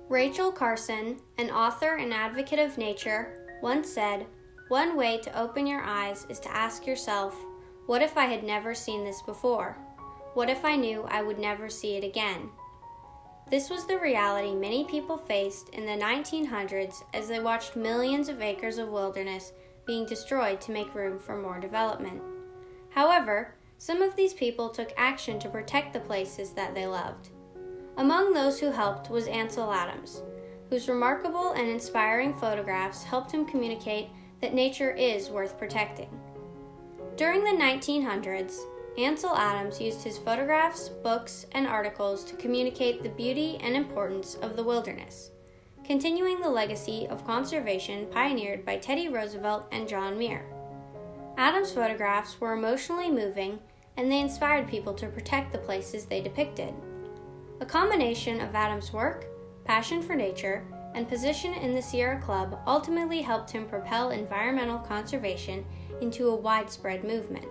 Rachel Carson, an author and advocate of nature, once said, "One way to open your eyes is to ask yourself, what if I had never seen this before? What if I knew I would never see it again?" This was the reality many people faced in the 1900s as they watched millions of acres of wilderness being destroyed to make room for more development. However, some of these people took action to protect the places that they loved. Among those who helped was Ansel Adams, whose remarkable and inspiring photographs helped him communicate that nature is worth protecting. During the 1900s, Ansel Adams used his photographs, books, and articles to communicate the beauty and importance of the wilderness, continuing the legacy of conservation pioneered by Teddy Roosevelt and John Muir. Adams' photographs were emotionally moving, and they inspired people to protect the places they depicted. A combination of Adams' work, passion for nature, and position in the Sierra Club ultimately helped him propel environmental conservation into a widespread movement.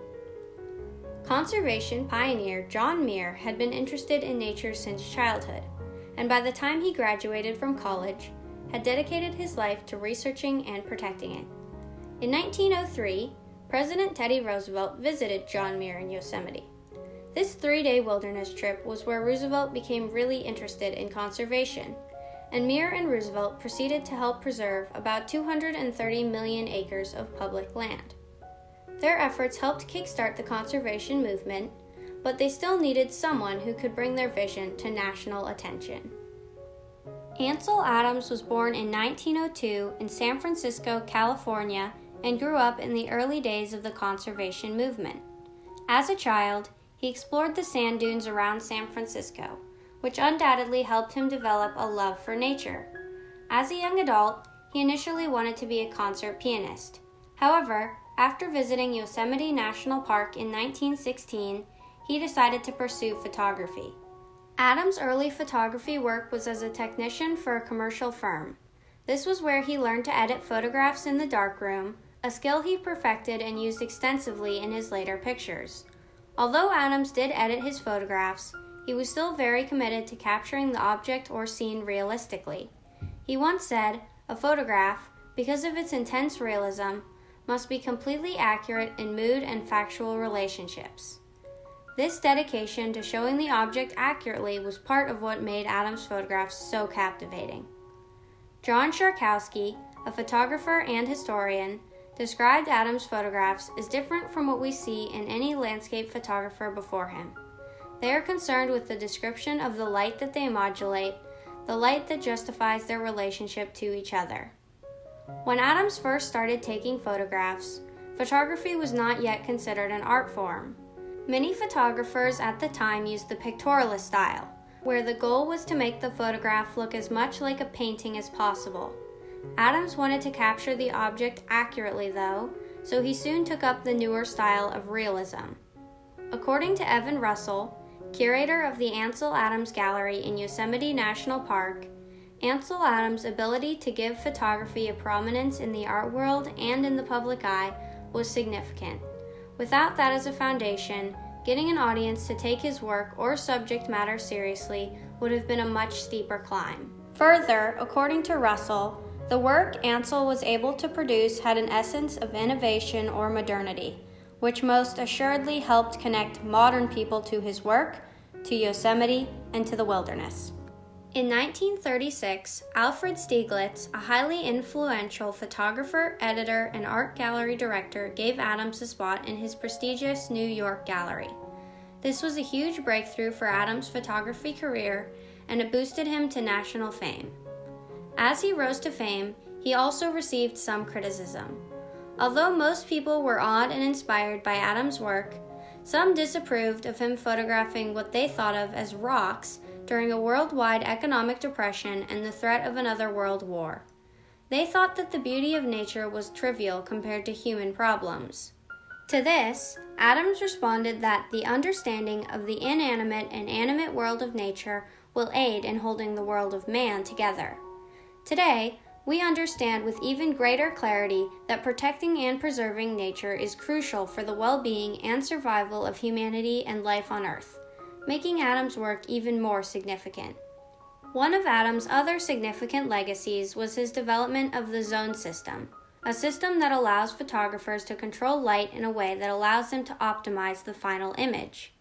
Conservation pioneer John Muir had been interested in nature since childhood, and by the time he graduated from college, had dedicated his life to researching and protecting it. In 1903, President Teddy Roosevelt visited John Muir in Yosemite. This 3-day wilderness trip was where Roosevelt became really interested in conservation, and Muir and Roosevelt proceeded to help preserve about 230 million acres of public land. Their efforts helped kickstart the conservation movement, but they still needed someone who could bring their vision to national attention. Ansel Adams was born in 1902 in San Francisco, California, and grew up in the early days of the conservation movement. As a child, he explored the sand dunes around San Francisco, which undoubtedly helped him develop a love for nature. As a young adult, he initially wanted to be a concert pianist. However, after visiting Yosemite National Park in 1916, he decided to pursue photography. Adams' early photography work was as a technician for a commercial firm. This was where he learned to edit photographs in the darkroom, a skill he perfected and used extensively in his later pictures. Although Adams did edit his photographs, he was still very committed to capturing the object or scene realistically. He once said, "A photograph, because of its intense realism, must be completely accurate in mood and factual relationships." This dedication to showing the object accurately was part of what made Adams' photographs so captivating. John Sharkowski, a photographer and historian, described Adams' photographs as different from what we see in any landscape photographer before him. They are concerned with the description of the light that they modulate, the light that justifies their relationship to each other. When Adams first started taking photographs, photography was not yet considered an art form. Many photographers at the time used the pictorialist style, where the goal was to make the photograph look as much like a painting as possible. Adams wanted to capture the object accurately, though, so he soon took up the newer style of realism. According to Evan Russell, curator of the Ansel Adams Gallery in Yosemite National Park, Ansel Adams' ability to give photography a prominence in the art world and in the public eye was significant. Without that as a foundation, getting an audience to take his work or subject matter seriously would have been a much steeper climb. Further, according to Russell, the work Ansel was able to produce had an essence of innovation or modernity, which most assuredly helped connect modern people to his work, to Yosemite, and to the wilderness. In 1936, Alfred Stieglitz, a highly influential photographer, editor, and art gallery director, gave Adams a spot in his prestigious New York gallery. This was a huge breakthrough for Adams' photography career, and it boosted him to national fame. As he rose to fame, he also received some criticism. Although most people were awed and inspired by Adams' work, some disapproved of him photographing what they thought of as rocks during a worldwide economic depression and the threat of another world war. They thought that the beauty of nature was trivial compared to human problems. To this, Adams responded that the understanding of the inanimate and animate world of nature will aid in holding the world of man together. Today, we understand with even greater clarity that protecting and preserving nature is crucial for the well-being and survival of humanity and life on Earth, making Adams' work even more significant. One of Adams' other significant legacies was his development of the zone system, a system that allows photographers to control light in a way that allows them to optimize the final image.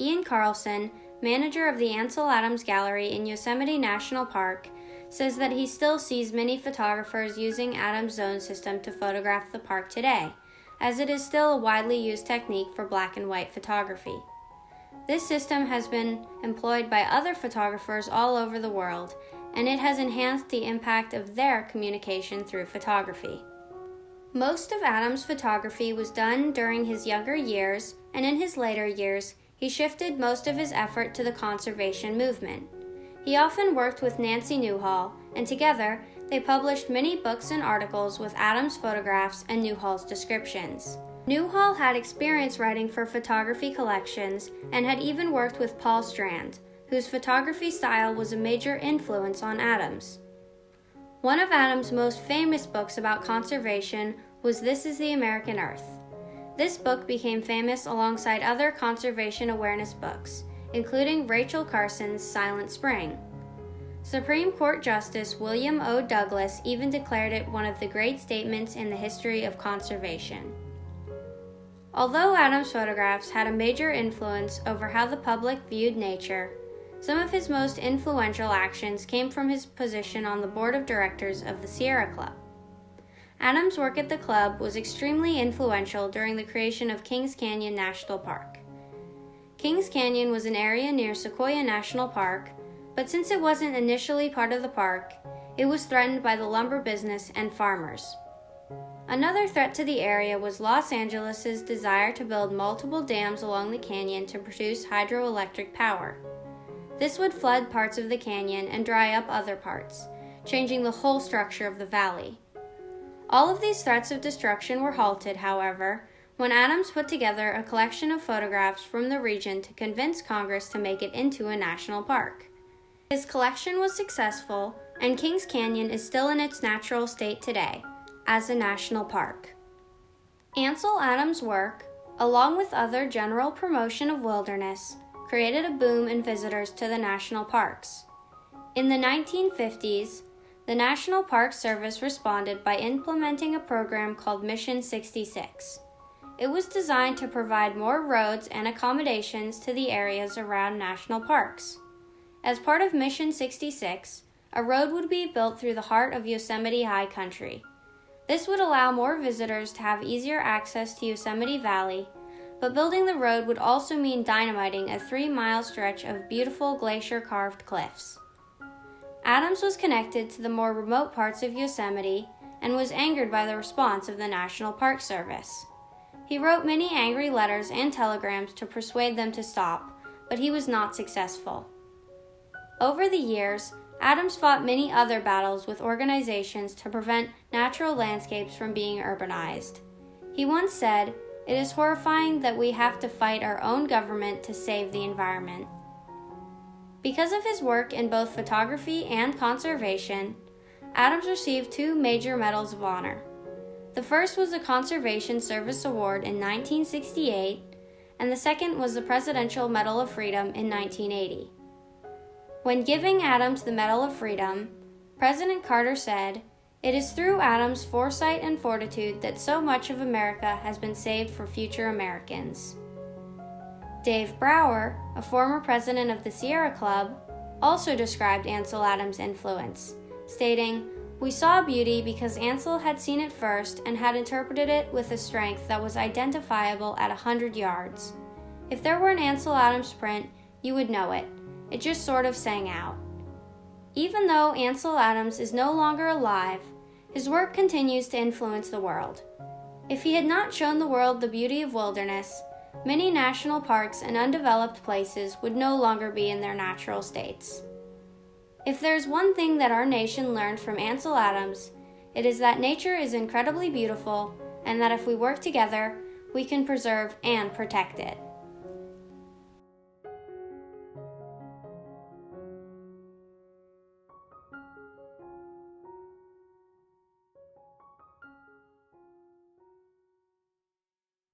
Ian Carlson, manager of the Ansel Adams Gallery in Yosemite National Park, says that he still sees many photographers using Adams' zone system to photograph the park today, as it is still a widely used technique for black and white photography. This system has been employed by other photographers all over the world, and it has enhanced the impact of their communication through photography. Most of Adams' photography was done during his younger years, and in his later years, he shifted most of his effort to the conservation movement. He often worked with Nancy Newhall, and together, they published many books and articles with Adams' photographs and Newhall's descriptions. Newhall had experience writing for photography collections and had even worked with Paul Strand, whose photography style was a major influence on Adams. One of Adams' most famous books about conservation was This is the American Earth. This book became famous alongside other conservation awareness books, including Rachel Carson's Silent Spring. Supreme Court Justice William O. Douglas even declared it one of the great statements in the history of conservation. Although Adams' photographs had a major influence over how the public viewed nature, some of his most influential actions came from his position on the board of directors of the Sierra Club. Adams' work at the club was extremely influential during the creation of Kings Canyon National Park. Kings Canyon was an area near Sequoia National Park, but since it wasn't initially part of the park, it was threatened by the lumber business and farmers. Another threat to the area was Los Angeles' desire to build multiple dams along the canyon to produce hydroelectric power. This would flood parts of the canyon and dry up other parts, changing the whole structure of the valley. All of these threats of destruction were halted, however, when Adams put together a collection of photographs from the region to convince Congress to make it into a national park. His collection was successful, and Kings Canyon is still in its natural state today, as a national park. Ansel Adams' work, along with other general promotion of wilderness, created a boom in visitors to the national parks. In the 1950s, the National Park Service responded by implementing a program called Mission 66. It was designed to provide more roads and accommodations to the areas around national parks. As part of Mission 66, a road would be built through the heart of Yosemite High Country. This would allow more visitors to have easier access to Yosemite Valley, but building the road would also mean dynamiting a 3-mile stretch of beautiful glacier-carved cliffs. Adams was connected to the more remote parts of Yosemite and was angered by the response of the National Park Service. He wrote many angry letters and telegrams to persuade them to stop, but he was not successful. Over the years, Adams fought many other battles with organizations to prevent natural landscapes from being urbanized. He once said, "It is horrifying that we have to fight our own government to save the environment." Because of his work in both photography and conservation, Adams received 2 major medals of honor. The first was the Conservation Service Award in 1968, and the second was the Presidential Medal of Freedom in 1980. When giving Adams the Medal of Freedom, President Carter said, "It is through Adams' foresight and fortitude that so much of America has been saved for future Americans." Dave Brower, a former president of the Sierra Club, also described Ansel Adams' influence, stating, "We saw beauty because Ansel had seen it first and had interpreted it with a strength that was identifiable at 100 yards. If there were an Ansel Adams print, you would know it. It just sort of sang out." Even though Ansel Adams is no longer alive, his work continues to influence the world. If he had not shown the world the beauty of wilderness, many national parks and undeveloped places would no longer be in their natural states. If there's one thing that our nation learned from Ansel Adams, it is that nature is incredibly beautiful and that if we work together, we can preserve and protect it.